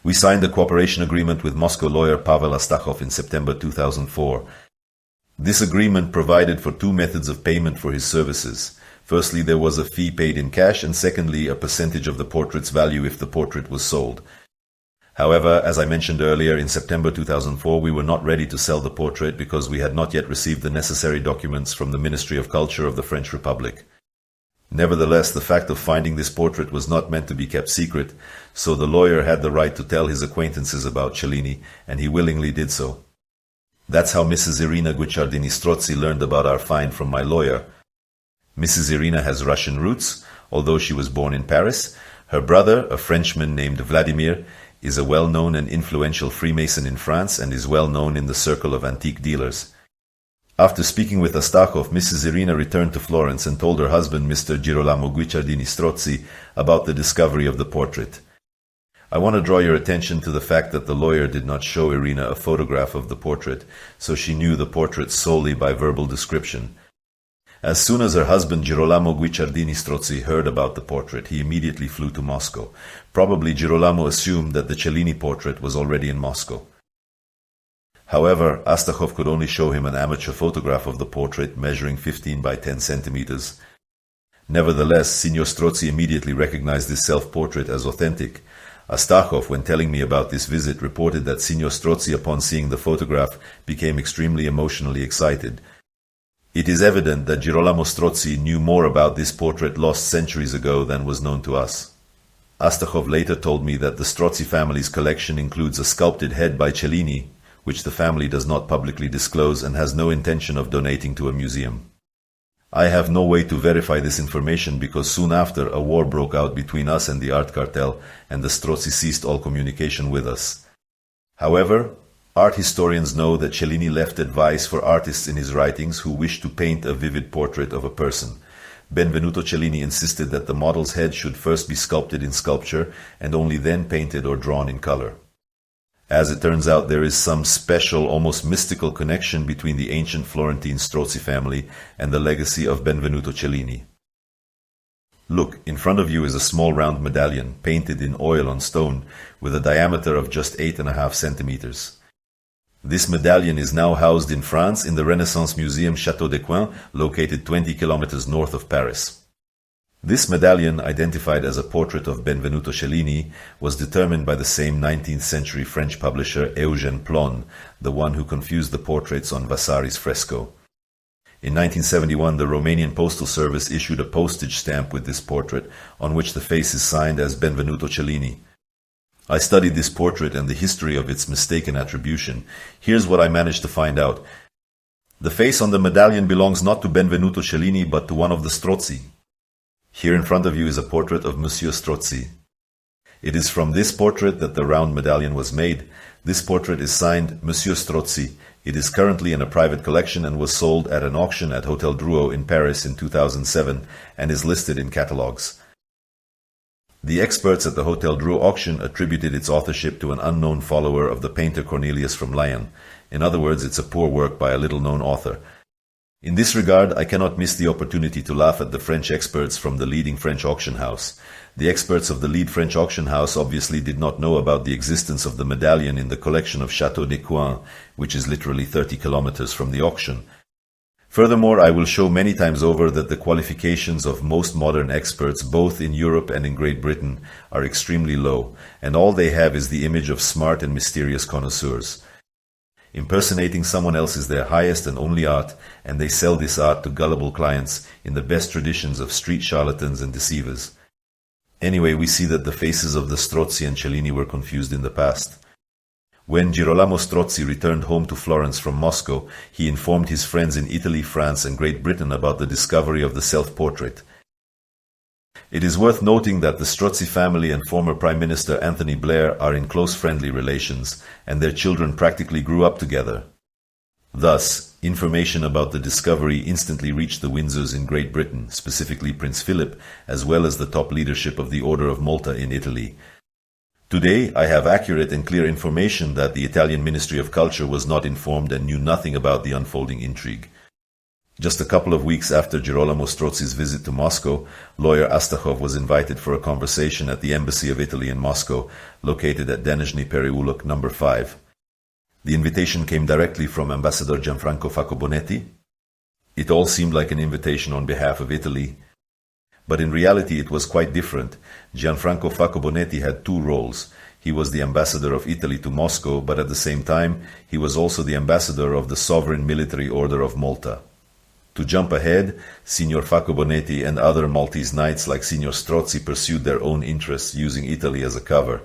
We signed a cooperation agreement with Moscow lawyer Pavel Astakhov in September 2004. This agreement provided for two methods of payment for his services. Firstly, there was a fee paid in cash, and secondly, a percentage of the portrait's value if the portrait was sold. However, as I mentioned earlier, in September 2004, we were not ready to sell the portrait because we had not yet received the necessary documents from the Ministry of Culture of the French Republic. Nevertheless, the fact of finding this portrait was not meant to be kept secret, so the lawyer had the right to tell his acquaintances about Cellini, and he willingly did so. That's how Mrs. Irina Guicciardini Strozzi learned about our find from my lawyer. Mrs. Irina has Russian roots, although she was born in Paris. Her brother, a Frenchman named Vladimir, is a well-known and influential Freemason in France and is well known in the circle of antique dealers. After speaking with Astakhov, Mrs. Irina returned to Florence and told her husband, Mr. Girolamo Guicciardini Strozzi, about the discovery of the portrait. I want to draw your attention to the fact that the lawyer did not show Irina a photograph of the portrait, so she knew the portrait solely by verbal description. As soon as her husband Girolamo Guicciardini Strozzi heard about the portrait, he immediately flew to Moscow. Probably Girolamo assumed that the Cellini portrait was already in Moscow. However, Astakhov could only show him an amateur photograph of the portrait measuring 15 by 10 centimeters. Nevertheless, Signor Strozzi immediately recognized this self-portrait as authentic. Astakhov, when telling me about this visit, reported that Signor Strozzi, upon seeing the photograph, became extremely emotionally excited. It is evident that Girolamo Strozzi knew more about this portrait lost centuries ago than was known to us. Astakhov later told me that the Strozzi family's collection includes a sculpted head by Cellini, which the family does not publicly disclose and has no intention of donating to a museum. I have no way to verify this information because soon after a war broke out between us and the art cartel, and the Strozzi ceased all communication with us. However, art historians know that Cellini left advice for artists in his writings who wished to paint a vivid portrait of a person. Benvenuto Cellini insisted that the model's head should first be sculpted in sculpture and only then painted or drawn in color. As it turns out, there is some special, almost mystical connection between the ancient Florentine Strozzi family and the legacy of Benvenuto Cellini. Look, in front of you is a small round medallion, painted in oil on stone, with a diameter of just 8.5 centimeters. This medallion is now housed in France in the Renaissance Museum Château des Coins, located 20 kilometers north of Paris. This medallion, identified as a portrait of Benvenuto Cellini, was determined by the same 19th century French publisher Eugène Plon, the one who confused the portraits on Vasari's fresco. In 1971, the Romanian Postal Service issued a postage stamp with this portrait, on which the face is signed as Benvenuto Cellini. I studied this portrait and the history of its mistaken attribution. Here's what I managed to find out. The face on the medallion belongs not to Benvenuto Cellini, but to one of the Strozzi. Here in front of you is a portrait of Monsieur Strozzi. It is from this portrait that the round medallion was made. This portrait is signed Monsieur Strozzi. It is currently in a private collection and was sold at an auction at Hotel Drouot in Paris in 2007 and is listed in catalogs. The experts at the Hotel Drouot auction attributed its authorship to an unknown follower of the painter Cornelius from Lyon. In other words, it's a poor work by a little-known author. In this regard, I cannot miss the opportunity to laugh at the French experts from the leading French auction house. The experts of the lead French auction house obviously did not know about the existence of the medallion in the collection of Château des Coins, which is literally 30 kilometers from the auction. Furthermore, I will show many times over that the qualifications of most modern experts, both in Europe and in Great Britain, are extremely low, and all they have is the image of smart and mysterious connoisseurs. Impersonating someone else is their highest and only art, and they sell this art to gullible clients in the best traditions of street charlatans and deceivers. Anyway, we see that the faces of the Strozzi and Cellini were confused in the past. When Girolamo Strozzi returned home to Florence from Moscow, he informed his friends in Italy, France, and Great Britain about the discovery of the self-portrait. It is worth noting that the Strozzi family and former Prime Minister Anthony Blair are in close friendly relations, and their children practically grew up together. Thus, information about the discovery instantly reached the Windsors in Great Britain, specifically Prince Philip, as well as the top leadership of the Order of Malta in Italy. Today, I have accurate and clear information that the Italian Ministry of Culture was not informed and knew nothing about the unfolding intrigue. Just a couple of weeks after Girolamo Strozzi's visit to Moscow, lawyer Astakhov was invited for a conversation at the Embassy of Italy in Moscow, located at Denizhny Pereulok number 5. The invitation came directly from Ambassador Gianfranco Faccobonetti. It all seemed like an invitation on behalf of Italy, but in reality it was quite different. Gianfranco Faccobonetti had two roles. He was the ambassador of Italy to Moscow, but at the same time, he was also the ambassador of the Sovereign Military Order of Malta. To jump ahead, Signor Faccobonetti and other Maltese knights like Signor Strozzi pursued their own interests using Italy as a cover.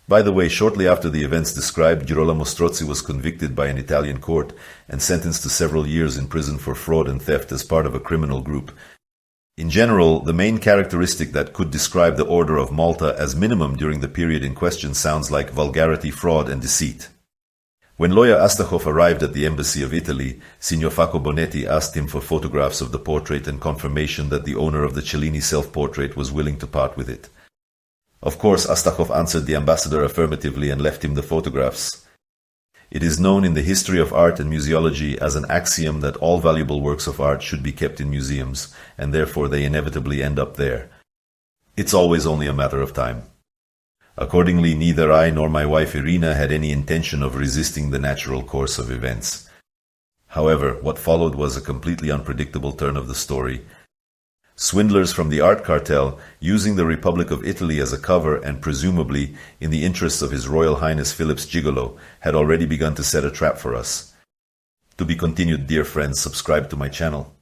By the way, shortly after the events described, Girolamo Strozzi was convicted by an Italian court and sentenced to several years in prison for fraud and theft as part of a criminal group. In general, the main characteristic that could describe the Order of Malta as minimum during the period in question sounds like vulgarity, fraud, and deceit. When lawyer Astakhov arrived at the Embassy of Italy, Signor Faccobonetti asked him for photographs of the portrait and confirmation that the owner of the Cellini self-portrait was willing to part with it. Of course, Astakhov answered the ambassador affirmatively and left him the photographs. It is known in the history of art and museology as an axiom that all valuable works of art should be kept in museums, and therefore they inevitably end up there. It's always only a matter of time. Accordingly, neither I nor my wife Irina had any intention of resisting the natural course of events. However, what followed was a completely unpredictable turn of the story. Swindlers from the art cartel, using the Republic of Italy as a cover and presumably in the interests of His Royal Highness Philip's gigolo, had already begun to set a trap for us. To be continued, dear friends, subscribe to my channel.